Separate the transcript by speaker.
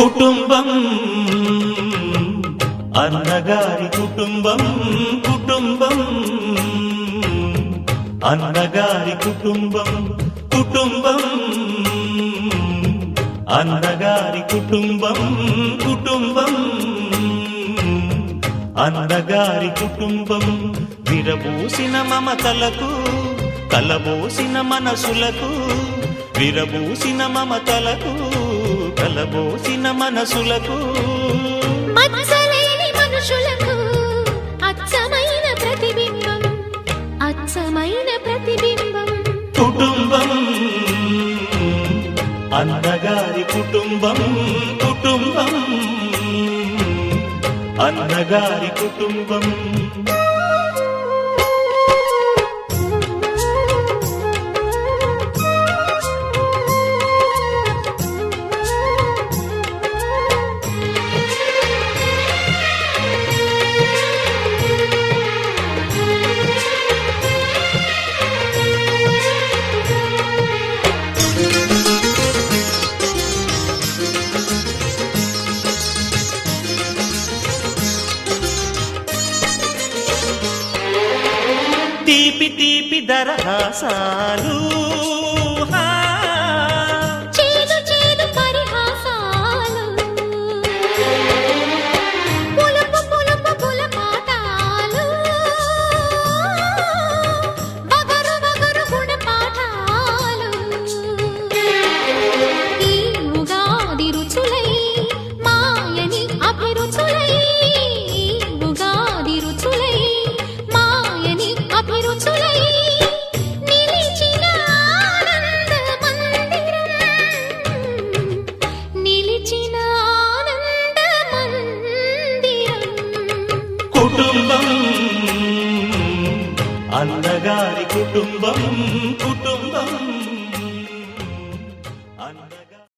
Speaker 1: కుటుంబం అన్నగారి కుటుంబం కుటుంబం అన్నగారి కుటుంబం కుటుంబం అన్నగారి కుటుంబం కుటుంబం అన్నగారి కుటుంబం విరబూసిన మమతలకు కలబోసిన మనసులకు విరబూసిన మమతలకు కలబోసిన మనసులకు
Speaker 2: మచ్చలేని మనుషులకు అచ్చమైన ప్రతిబింబం అచ్చమైన ప్రతిబింబం
Speaker 1: కుటుంబం అన్నగారి కుటుంబం కుటుంబం అన్నగారి కుటుంబం తీపి తీపి దరహాసాలు
Speaker 2: చేదు చేదు పరిహాసాలు పులుపు పులుపు పులపాటాలు బగరు బగరు గుణపాఠాలు ఈ ఉగాది రుచులై మాయని అభిరుచులై ఉగాది రుచులై అభిరుచులై నిలిచిన ఆనంద మందిరం నిలిచిన ఆనంద మందిరం
Speaker 1: కుటుంబం అన్నగారి కుటుంబం కుటుంబం